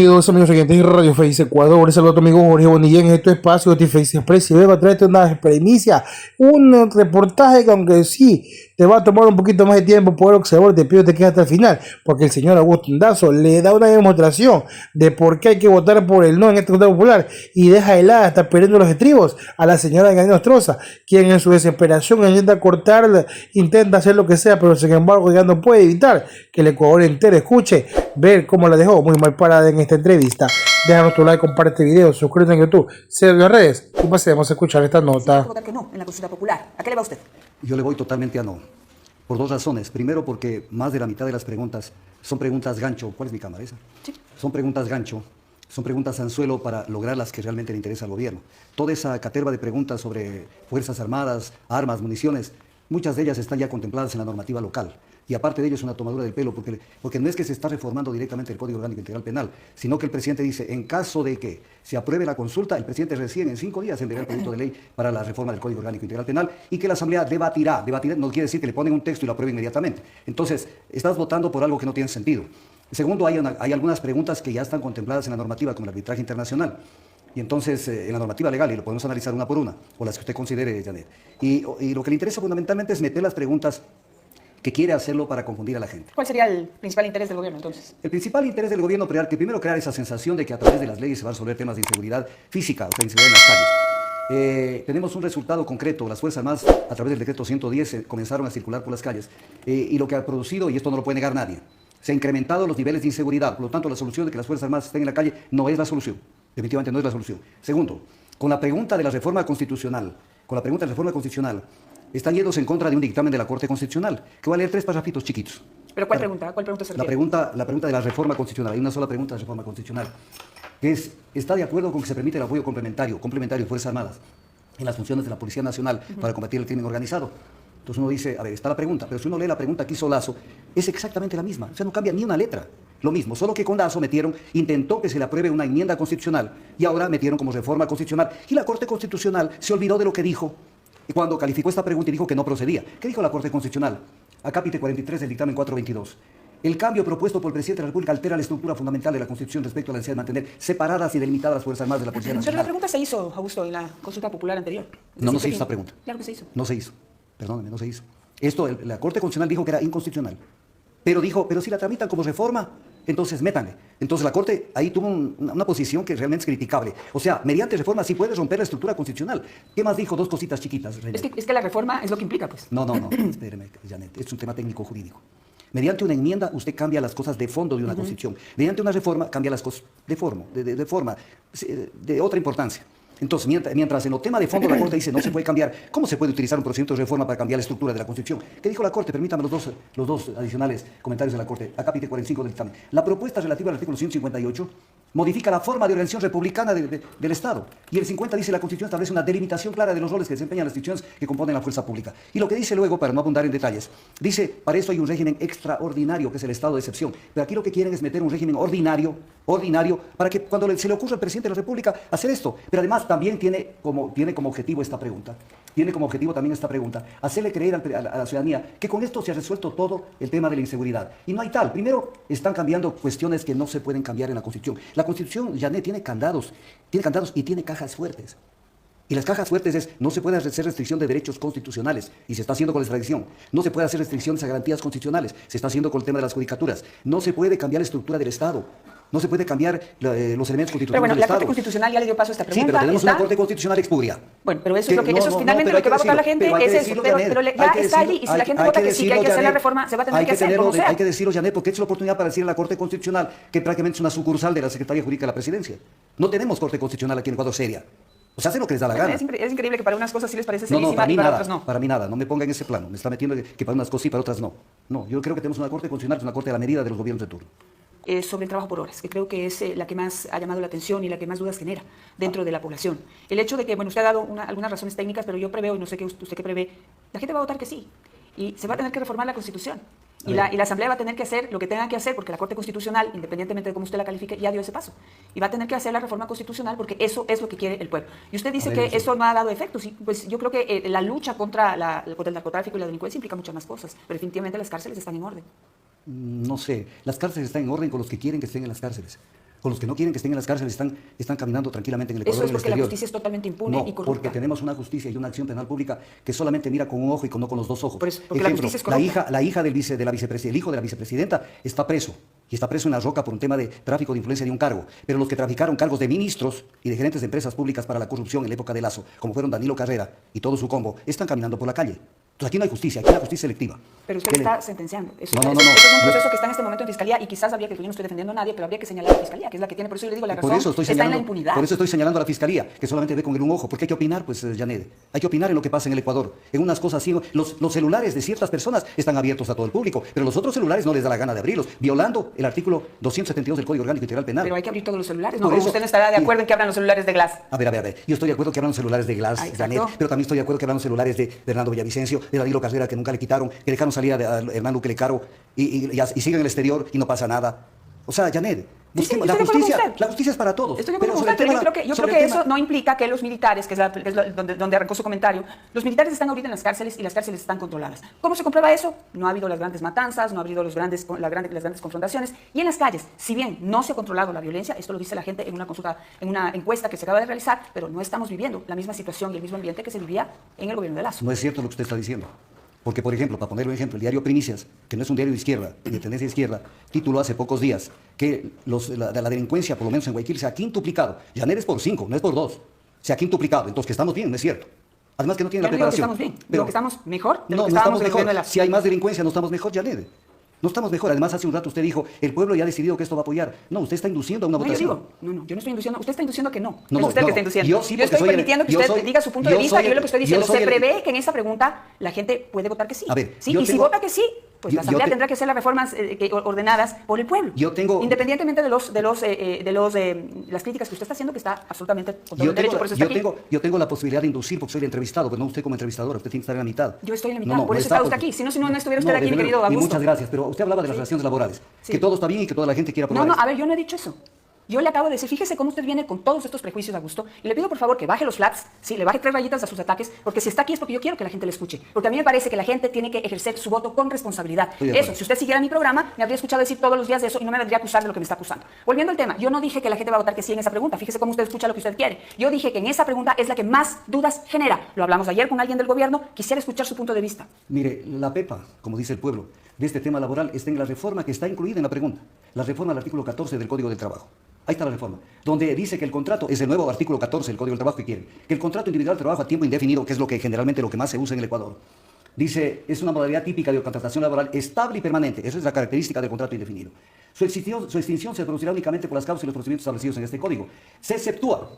Bienvenidos amigos oyentes de Radio Face Ecuador. Les saludo a tu amigo Jorge Bonilla en este espacio de Face Express y vengo a traerte una premisa, un reportaje que aunque sí te va a tomar un poquito más de tiempo poder observar, te pido que te quedes hasta el final, porque el señor Agustín Dazo le da una demostración de por qué hay que votar por el no en este Consejo Popular y deja helada hasta perdiendo los estribos a la señora Yanine Ostroza, quien en su desesperación intenta cortar, intenta hacer lo que sea, pero sin embargo ya no puede evitar que el Ecuador entero escuche, ver cómo la dejó muy mal parada en esta entrevista. Déjanos tu like, comparte el video, suscríbete en YouTube, síguenos en las redes y pasemos a escuchar esta nota. Votar que no en la consulta popular. ¿A qué le va usted? Yo le voy totalmente a no, por dos razones. Primero, porque más de la mitad de las preguntas son preguntas gancho. ¿Cuál es mi cámara esa? Sí. Son preguntas gancho, son preguntas anzuelo para lograr las que realmente le interesa al gobierno. Toda esa caterva de preguntas sobre Fuerzas Armadas, armas, municiones, muchas de ellas están ya contempladas en la normativa local. Y aparte de ello es una tomadura del pelo, porque no es que se está reformando directamente el Código Orgánico Integral Penal, sino que el presidente dice, en caso de que se apruebe la consulta, el presidente recién en 5 días enviará el proyecto de ley para la reforma del Código Orgánico Integral Penal y que la Asamblea debatirá no quiere decir que le ponen un texto y lo apruebe inmediatamente. Entonces, estás votando por algo que no tiene sentido. Segundo, hay algunas preguntas que ya están contempladas en la normativa, como el arbitraje internacional. Y entonces, en la normativa legal, y lo podemos analizar una por una, o las que usted considere, Janet. Y lo que le interesa fundamentalmente es meter las preguntas que quiere hacerlo para confundir a la gente. ¿Cuál sería el principal interés del gobierno entonces? El principal interés del gobierno primero crear esa sensación de que a través de las leyes se van a resolver temas de inseguridad física, o sea, inseguridad en las calles. Tenemos un resultado concreto. Las Fuerzas Armadas, a través del decreto 110, comenzaron a circular por las calles. Y lo que ha producido, y esto no lo puede negar nadie, se han incrementado los niveles de inseguridad. Por lo tanto, la solución de que las Fuerzas Armadas estén en la calle no es la solución. Definitivamente no es la solución. Segundo, con la pregunta de la reforma constitucional, están yéndose en contra de un dictamen de la Corte Constitucional, que va a leer 3 párrafitos chiquitos. ¿Pero cuál pregunta? ¿Cuál pregunta se refiere? La pregunta de la reforma constitucional. Hay una sola pregunta de la reforma constitucional, que es, ¿está de acuerdo con que se permite el apoyo complementario de Fuerzas Armadas en las funciones de la Policía Nacional para combatir el crimen organizado? Entonces uno dice, a ver, está la pregunta, pero si uno lee la pregunta que hizo Lazo, es exactamente la misma, o sea, no cambia ni una letra. Lo mismo, solo que con Lazo intentó que se le apruebe una enmienda constitucional y ahora metieron como reforma constitucional. Y la Corte Constitucional se olvidó de lo que dijo cuando calificó esta pregunta y dijo que no procedía. ¿Qué dijo la Corte Constitucional? Acápite 43 del dictamen 422. El cambio propuesto por el presidente de la República altera la estructura fundamental de la Constitución respecto a la necesidad de mantener separadas y delimitadas las Fuerzas Armadas de la Policía Nacional. Pero la pregunta se hizo, Augusto, en la consulta popular anterior. No se hizo esta pregunta. Claro que se hizo. No se hizo. Perdóname, no se hizo. La Corte Constitucional dijo que era inconstitucional. Pero dijo, pero si la tramitan como reforma, entonces métanle. Entonces la Corte ahí tuvo una posición que realmente es criticable. O sea, mediante reforma sí puedes romper la estructura constitucional. ¿Qué más dijo? 2 cositas chiquitas. Es que la reforma es lo que implica, pues. No, espéreme, Janet, es un tema técnico-jurídico. Mediante una enmienda usted cambia las cosas de fondo de una constitución. Mediante una reforma cambia las cosas de forma, de otra importancia. Entonces, mientras en el tema de fondo la Corte dice no se puede cambiar, ¿cómo se puede utilizar un procedimiento de reforma para cambiar la estructura de la Constitución? ¿Qué dijo la Corte? Permítame los dos adicionales comentarios de la Corte. Acápite 45 del dictamen. La propuesta relativa al artículo 158 modifica la forma de organización republicana del Estado. Y el 50 dice la Constitución establece una delimitación clara de los roles que desempeñan las instituciones que componen la fuerza pública. Y lo que dice luego, para no abundar en detalles, dice, para eso hay un régimen extraordinario, que es el estado de excepción. Pero aquí lo que quieren es meter un régimen ordinario, para que cuando se le ocurra al presidente de la República hacer esto. Pero además también tiene como objetivo esta pregunta. Tiene como objetivo también esta pregunta, hacerle creer a la ciudadanía que con esto se ha resuelto todo el tema de la inseguridad. Y no hay tal. Primero, están cambiando cuestiones que no se pueden cambiar en la Constitución. La Constitución, Janet, tiene candados y tiene cajas fuertes. Y las cajas fuertes no se puede hacer restricción de derechos constitucionales, y se está haciendo con la extradición. No se puede hacer restricciones a garantías constitucionales, se está haciendo con el tema de las judicaturas. No se puede cambiar la estructura del Estado. No se puede cambiar los elementos constitucionales pero bueno, del la Estado. Corte Constitucional ya le dio paso a esta pregunta. Sí, pero tenemos una Corte Constitucional expuria. Bueno, pero eso es lo que eso es finalmente lo que va a votar la gente, es eso. Pero ya está allí, y si la gente vota que sí, que hay que hacer la reforma, se va a tener que hacer como sea. Hay que decirlo, Janet, porque es la oportunidad para decir en la Corte Constitucional que prácticamente es una sucursal de la Secretaría Jurídica de la Presidencia. No tenemos Corte Constitucional aquí en Ecuador seria. O sea, hace lo que les da la gana. Es increíble que para unas cosas sí les parece No, serísima y para otras no. Para mí nada. No me ponga en ese plano. Me está metiendo que para unas cosas sí, para otras no. No, yo creo que tenemos una Corte Constitucional, es una Corte a la medida de los gobiernos de turno. Sobre el trabajo por horas, que creo que es la que más ha llamado la atención y la que más dudas genera dentro de la población. El hecho de que, bueno, usted ha dado algunas razones técnicas, pero yo preveo, y no sé usted qué prevé, la gente va a votar que sí, y se va a tener que reformar la Constitución. Y la Asamblea va a tener que hacer lo que tenga que hacer, porque la Corte Constitucional, independientemente de cómo usted la califique, ya dio ese paso. Y va a tener que hacer la reforma constitucional porque eso es lo que quiere el pueblo. Y usted dice que eso no ha dado efectos. Y pues yo creo que la lucha contra el narcotráfico y la delincuencia implica muchas más cosas. Pero definitivamente las cárceles están en orden. No sé, las cárceles están en orden con los que quieren que estén en las cárceles. Con los que no quieren que estén en las cárceles están caminando tranquilamente en el Eso Ecuador, es en el porque la exterior. justicia es totalmente impune No, y corrupta. porque tenemos una justicia y una acción penal pública que solamente mira con un ojo y no con los dos ojos. Por eso, porque la justicia es la corrupta. hija el hijo de la vicepresidenta está preso. Y está preso en La Roca por un tema de tráfico de influencia de un cargo. Pero los que traficaron cargos de ministros y de gerentes de empresas públicas para la corrupción en la época de Lazo, como fueron Danilo Carrera y todo su combo, están caminando por la calle. Entonces aquí no hay justicia, aquí hay una justicia selectiva. Pero usted ¿Qué le- está sentenciando. Eso, No, no, eso- no, no. eso es un Yo- proceso que está en este momento en fiscalía y quizás habría que, yo no estoy defendiendo a nadie, pero habría que señalar a la fiscalía, que es la que tiene. Por eso yo le digo, la razón Por eso estoy está en la señalando, impunidad. por eso estoy señalando a la fiscalía, que solamente ve con el un ojo, porque hay que opinar, pues, Janet. Hay que opinar en lo que pasa en el Ecuador. En unas cosas así, los celulares de ciertas personas están abiertos a todo el público, pero los otros celulares no les da la gana de abrirlos, violando el artículo 272 del Código Orgánico Integral Penal. Pero hay que abrir todos los celulares, ¿no? Por ¿O eso- usted no estará de acuerdo en que abran los celulares de Glass? A ver. Yo estoy de acuerdo que hablan los celulares de Glass, Ah, exacto. Janet, pero también estoy de acuerdo que hablan los celulares de Hernando Villavicencio, de Danilo Carrera, que nunca le quitaron, que dejaron salir a Hernán Luque Lecaro y siguen en el exterior y no pasa nada. O sea, Janet, Sí, sí, busquemos- yo estoy de acuerdo con usted. la justicia es para todos. Estoy de acuerdo con sobre usted, el pero tema- yo creo sobre que el tema- eso no implica que los militares, que es donde arrancó su comentario, los militares están ahorita en las cárceles y las cárceles están controladas. ¿Cómo se comprueba eso? No ha habido las grandes matanzas, no ha habido las grandes confrontaciones. Y en las calles, si bien no se ha controlado la violencia, esto lo dice la gente en una consulta, en una encuesta que se acaba de realizar, pero no estamos viviendo la misma situación y el mismo ambiente que se vivía en el gobierno de Lazo. No es cierto lo que usted está diciendo. Porque, por ejemplo, para ponerle un ejemplo, el diario Primicias, que no es un diario de izquierda, ni de tendencia de izquierda, tituló hace pocos días que la delincuencia, por lo menos en Guayaquil, se ha quintuplicado. Janet es por 5, no es por 2. Se ha quintuplicado. Entonces, que estamos bien, no es cierto. Además que no tiene Yo la no digo que preparación. estamos bien, digo que estamos mejor de lo no, que no estábamos estamos en el gobierno de mejor. Lazo. Si hay más delincuencia, no estamos mejor, Janet. No estamos mejor. Además, hace un rato usted dijo, el pueblo ya ha decidido que esto va a apoyar. No, usted está induciendo a una No, yo votación. digo, yo no estoy induciendo, usted está induciendo que no. No, Es no, usted no, que está induciendo. yo sí, porque estoy soy el- permitiendo que yo usted soy- diga su punto de yo vista soy y yo el- lo que estoy yo diciendo, soy se el- prevé que en esa pregunta la gente puede votar que sí. A ver, ¿Sí? yo Y si tengo- vota que sí, pues la yo Asamblea te- tendrá que hacer las reformas ordenadas por el pueblo. Yo tengo- Independientemente de las críticas que usted está haciendo, que está absolutamente con todo el derecho, por eso está aquí. yo tengo la posibilidad de inducir porque soy el entrevistado, pero no usted como entrevistador, usted tiene que estar en la mitad. Yo estoy en la No, mitad, no, por no eso está usted porque- aquí. Si no estuviera usted aquí, desde mi querido luego. Y Augusto. muchas gracias, pero usted hablaba de las relaciones laborales, Sí. que todo está bien y que toda la gente quiere aprobar No, esto. a ver, yo no he dicho eso. Yo le acabo de decir, fíjese cómo usted viene con todos estos prejuicios, Augusto, y le pido por favor que baje los flats, sí, le baje 3 rayitas a sus ataques, porque si está aquí es porque yo quiero que la gente le escuche. Porque a mí me parece que la gente tiene que ejercer su voto con responsabilidad. Estoy de acuerdo. Eso, si usted siguiera mi programa, me habría escuchado decir todos los días de eso y no me vendría a acusar de lo que me está acusando. Volviendo al tema, yo no dije que la gente va a votar que sí en esa pregunta, fíjese cómo usted escucha lo que usted quiere. Yo dije que en esa pregunta es la que más dudas genera. Lo hablamos ayer con alguien del gobierno, quisiera escuchar su punto de vista. Mire, la PEPA, como dice el pueblo, de este tema laboral está en la reforma que está incluida en la pregunta. La reforma del artículo 14 del Código del Trabajo. Ahí está la reforma, donde dice que el contrato, es el nuevo artículo 14 del Código del Trabajo que quiere, que el contrato individual de trabajo a tiempo indefinido, que es lo que generalmente lo que más se usa en el Ecuador, dice, es una modalidad típica de contratación laboral estable y permanente. Esa es la característica del contrato indefinido. Su extinción se producirá únicamente por las causas y los procedimientos establecidos en este código. Se exceptúa,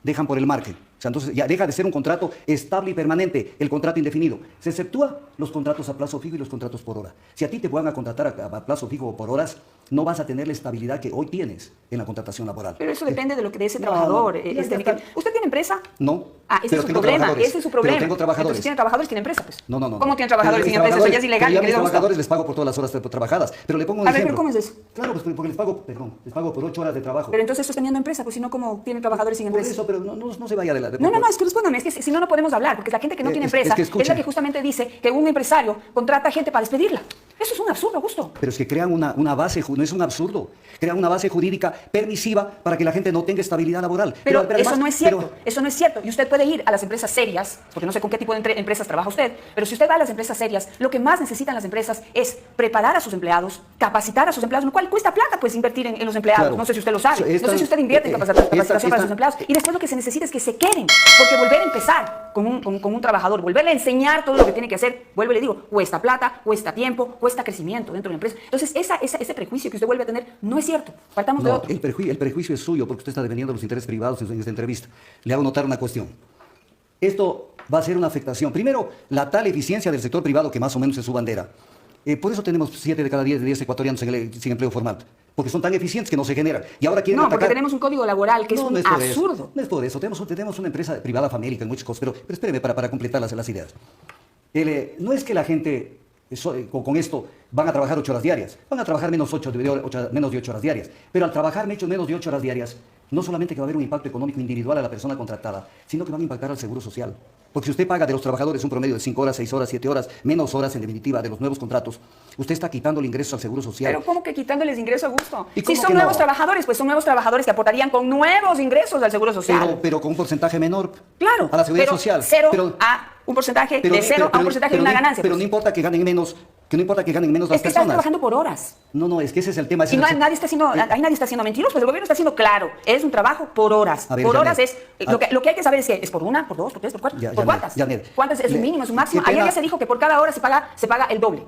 dejan por el margen. O sea, entonces ya deja de ser un contrato estable y permanente, el contrato indefinido. Se exceptúa los contratos a plazo fijo y los contratos por hora. Si a ti te van a contratar a plazo fijo o por horas, no vas a tener la estabilidad que hoy tienes en la contratación laboral. Pero eso depende de lo que de ese No, trabajador. no, ya está. ¿Usted tiene empresa? No, Ah, ese pero es su tengo problema, trabajadores. ese es su problema. Pero tengo trabajadores. Entonces, si tiene trabajadores, tiene empresa, pues. No. ¿Cómo tiene trabajadores Pero sin empresa? Eso ya es ilegal, Pero mi yo a mis querido Augusto. trabajadores les pago por todas las horas trabajadas. Pero le pongo un A ver, ejemplo. pero ¿cómo es eso? Claro, pues porque les pago, les pago por 8 horas de trabajo. Pero entonces estás teniendo empresa, pues si no, ¿cómo tiene trabajadores sin Por empresa? eso, pero no se vaya de la... No, es que respóndame, es que si no, no podemos hablar, porque la gente que no tiene Es que empresa es escucha. la que justamente dice que un empresario contrata gente para despedirla. Eso es un absurdo, Augusto. Pero es que crean una base, no es un absurdo, crean una base jurídica permisiva para que la gente no tenga estabilidad laboral. Pero además- eso no es cierto, pero- eso no es cierto. Y usted puede ir a las empresas serias, porque no sé con qué tipo de empresas trabaja usted, pero si usted va a las empresas serias, lo que más necesitan las empresas es preparar a sus empleados, capacitar a sus empleados, lo cual cuesta plata, pues, invertir en los empleados. Claro. No sé si usted lo sabe, Esta- no sé si usted invierte en capacitación para esta- sus empleados. Y después lo que se necesita es que se queden, porque volver a empezar con un trabajador, volverle a enseñar todo lo que tiene que hacer, vuelvo y le digo, cuesta plata, cuesta tiempo, cuesta crecimiento dentro de la empresa. Entonces, ese prejuicio que usted vuelve a tener no es cierto. Partamos de No, otro. el prejuicio es suyo porque usted está defendiendo los intereses privados en esta entrevista. Le hago notar una cuestión. Esto va a ser una afectación. Primero, la tal eficiencia del sector privado que más o menos es su bandera. Por eso tenemos 7 de cada 10 ecuatorianos sin empleo formal. Porque son tan eficientes que no se generan. Y ahora quieren No, porque atacar... tenemos un código laboral que es un no es por absurdo. Eso, no es por eso. Tenemos una empresa privada famélica en muchas cosas. Pero espéreme para completar las ideas. No es que la gente con esto van a trabajar 8 horas diarias. Van a trabajar menos de 8 horas diarias. Pero al trabajar menos de 8 horas diarias, no solamente que va a haber un impacto económico individual a la persona contratada, sino que van a impactar al Seguro Social. Porque si usted paga de los trabajadores un promedio de 5 horas, 6 horas, 7 horas, menos horas en definitiva de los nuevos contratos, usted está quitando el ingreso al Seguro Social. Pero ¿cómo que quitándoles ingreso, Augusto? ¿Y Si cómo son que nuevos no? trabajadores, pues son nuevos trabajadores que aportarían con nuevos ingresos al Seguro Social. Pero con un porcentaje menor Claro, a la Seguridad pero Social. cero Pero- a un porcentaje, pero- de cero a un porcentaje de una ganancia. Pero pues. no importa que ganen menos, que no importa que ganen menos las Es que estás personas. trabajando por horas. No, es que ese es el tema. ese Y es no, el- nadie está haciendo, ahí nadie está haciendo mentiroso, pues el gobierno está haciendo claro, es un trabajo por horas. A ver, Por Janet, horas es, lo que hay que saber es que es por una, por dos, por tres, por cuatro, Ya, ¿por Janet, cuántas? Janet. ¿Cuántas es un mínimo, es un máximo? Qué Ayer pena. ya se dijo que por cada hora se paga el doble.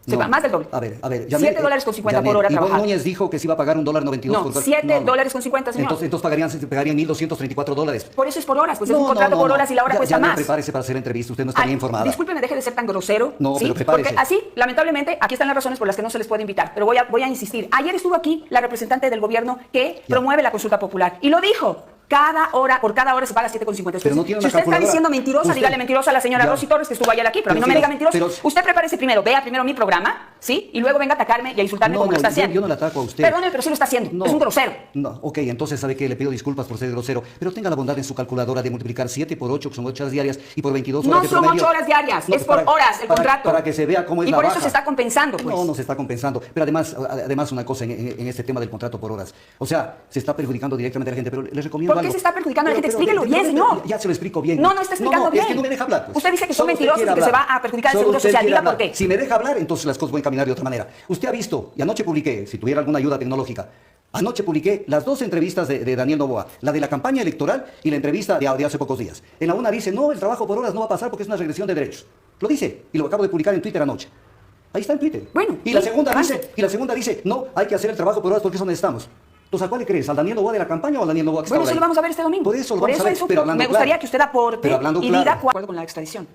No. Más del doble. A ver. $7.50 por hora Ivonne trabajada. Núñez dijo que se iba a pagar $1.92 No, por $7.50, señor. Entonces pagarían $1.234. Por eso es por horas, pues es un contrato por horas y la hora cuesta más. Prepárese para hacer la entrevista, usted no está bien informada. Discúlpeme, deje de ser tan grosero. No, ¿sí? pero prepárese. Porque así, lamentablemente, aquí están las razones por las que no se les puede invitar. Pero voy a insistir. Ayer estuvo aquí la representante del gobierno que promueve la consulta popular. Y lo dijo. Por cada hora se paga 7,50 pesos. Pero no tiene Si una usted está calculadora. diciendo mentirosa, Usted- dígale mentirosa a la señora Ya. Rosy Torres que estuvo ayer aquí, pero a mí no me diga mentirosa. pero- Usted prepárese primero, vea primero mi programa, ¿sí? Y luego venga a atacarme y a insultarme como lo está haciendo. Yo no le ataco a usted. Perdóneme, pero sí lo está haciendo. No. Es un grosero. No, ok, entonces sabe que le pido disculpas por ser grosero, pero tenga la bondad en su calculadora de multiplicar 7 por 8, que son 8 horas diarias, y por 22 horas No de son promedio. 8 horas diarias, No, es por horas el contrato. Para que se vea cómo es Y la por eso baja. se está compensando, pues. No se está compensando. Pero además una cosa en este tema del contrato por horas. O sea, se está perjudicando directamente a la gente, pero les recomiendo ¿Por qué algo. se está perjudicando a la gente? Explíquelo bien, pero- señor. Ya se lo explico bien. No está explicando bien. Es que no me deja hablar. Pues. Usted dice que son Solo usted mentirosos quiere y que se hablar. va a perjudicar el Solo Seguro usted Social. quiere Diga por hablar. qué. Si me deja hablar, entonces las cosas pueden caminar de otra manera. Usted ha visto, y anoche publiqué, si tuviera alguna ayuda tecnológica, anoche publiqué las dos entrevistas de Daniel Noboa, la de la campaña electoral y la entrevista de hace pocos días. En la una dice, no, el trabajo por horas no va a pasar porque es una regresión de derechos. Lo dice, y lo acabo de publicar en Twitter anoche. Ahí está en Twitter. Bueno, y la sí, segunda avance. dice, no, hay que hacer el trabajo por horas porque eso necesitamos. Entonces, ¿a cuál le crees? ¿Al Daniel Noboa de la campaña o al Daniel Noboa que está Bueno, ahora eso ahí? lo vamos a ver este domingo. Por eso lo vamos a ver, pero hablando me gustaría claro. que usted aporte Pero hablando y claro. diga cuál con la extradición.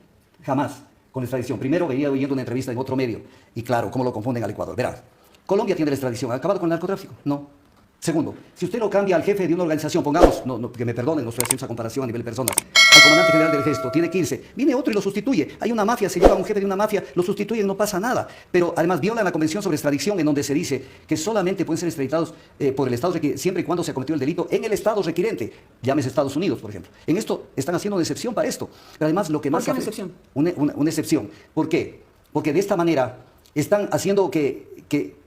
Jamás, con la extradición. Primero venía oyendo una entrevista en otro medio. Y claro, cómo lo confunden al Ecuador. Verá, Colombia tiene la extradición. ¿Ha acabado con el narcotráfico? No. Segundo, si usted lo cambia al jefe de una organización, pongamos, que me perdonen, no estoy haciendo esa comparación a nivel de personas, al comandante general del ejército, tiene que irse, viene otro y lo sustituye. Hay una mafia, se lleva a un jefe de una mafia, lo sustituyen, no pasa nada. Pero además violan la Convención sobre Extradición, en donde se dice que solamente pueden ser extraditados por el Estado siempre y cuando se ha cometido el delito en el Estado requirente, llámese Estados Unidos, por ejemplo. En esto están haciendo una excepción para esto. Pero además lo que más... ¿Por qué una excepción? Una excepción. ¿Por qué? Porque de esta manera están haciendo que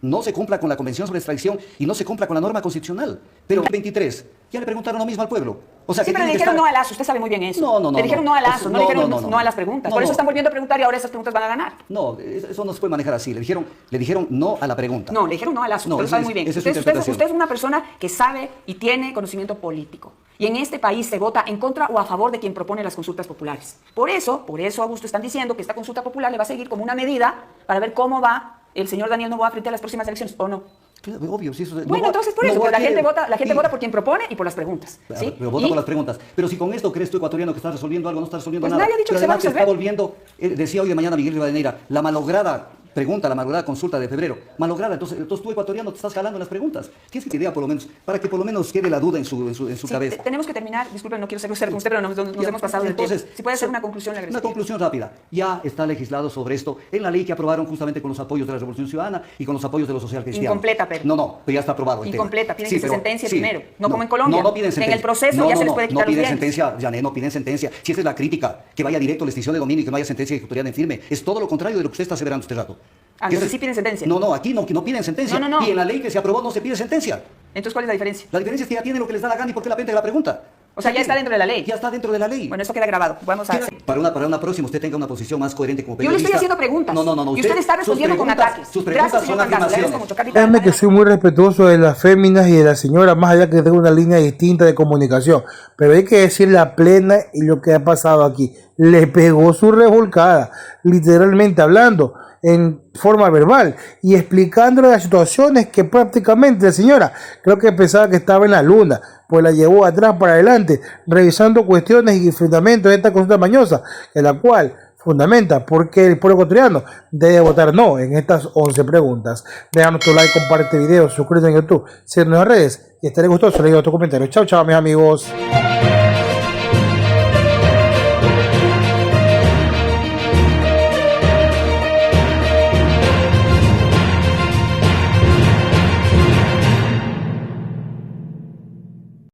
no se cumpla con la Convención sobre Extradición y no se cumpla con la norma constitucional. Pero el 23, ya le preguntaron lo mismo al pueblo. O sea, Sí, que pero le tiene que dijeron estar- no a Lazo, usted sabe muy bien eso. No. Le dijeron no a Lazo, no le dijeron no a las preguntas. No, Por eso no. están volviendo a preguntar y ahora esas preguntas van a ganar. No, eso no se puede manejar así. Le dijeron no a la pregunta. No, le dijeron no a Lazo, No, usted lo esa sabe es- muy bien. esa es su Usted interpretación. es una persona que sabe y tiene conocimiento político. Y en este país se vota en contra o a favor de quien propone las consultas populares. Por eso, Augusto, están diciendo que esta consulta popular le va a seguir como una medida para ver cómo va el señor Daniel Noboa frente a las próximas elecciones, ¿o no? Claro, obvio, sí, eso, Bueno, entonces por eso, Noboa pues, la gente quiere- vota por quien propone y por las preguntas. ¿sí? Pero vota Y- por las preguntas. Pero si con esto crees tú, ecuatoriano, que estás resolviendo algo, no estás resolviendo Pues nada. nadie ha dicho Pero que se va a además está resolver. volviendo, decía hoy de mañana Miguel Rivadeneira, la malograda pregunta, la malograda consulta de febrero. Malograda, entonces tú, ecuatoriano, te estás jalando en las preguntas. Tienes que idea, por lo menos, para que por lo menos quede la duda en su Sí, cabeza. tenemos que terminar, disculpen, no quiero ser grosero con usted, pero nos Ya, hemos pasado del entonces, tiempo. Si puede hacer una conclusión, le Una agradecería. conclusión rápida. Ya está legislado sobre esto en la ley que aprobaron justamente con los apoyos de la Revolución Ciudadana y con los apoyos de los social cristianos. Incompleta, pero. No, pero ya está aprobado el Incompleta, tema. piden que se pero- sentencie primero. No como en Colombia. No piden En sentencia. el proceso ya se les puede quitar No los piden bienes. sentencia, Janet, no piden sentencia. Si esa es la crítica, que vaya directo a la extinción de dominio y que no haya sentencia ejecutorial en firme. Es todo lo contrario de lo que usted está aseverando este rato. Ah, Que entonces es- sí piden sentencia. No, aquí no piden sentencia. No. Y en la ley que se aprobó no se pide sentencia. Entonces, ¿cuál es la diferencia? La diferencia es que ya tienen lo que les da la gana y por qué la pende la pregunta. O sea, ya está dentro de la ley. Ya está dentro de la ley. Bueno, eso queda grabado. Vamos a... Para una próxima usted tenga una posición más coherente como Yo le periodista. estoy haciendo preguntas. No. Y usted está respondiendo con ataques. Sus preguntas Gracias, son señor Pancazo. Le agradezco afirmaciones. mucho, capitán. Créanme que soy muy respetuoso de las féminas y de la señora, más allá que tengo una línea distinta de comunicación. Pero hay que decir la plena y lo que ha pasado aquí. Le pegó su revolcada, literalmente hablando, en forma verbal y explicándole las situaciones que prácticamente la señora creo que pensaba que estaba en la luna, pues la llevó atrás para adelante, revisando cuestiones y fundamentos de esta consulta mañosa, en la cual fundamenta porque el pueblo ecuatoriano debe votar no en estas 11 preguntas. Déjanos tu like, comparte este video, suscríbete en YouTube, síguenos en las redes y estaré gustoso leyendo tus comentarios. Chao, mis amigos.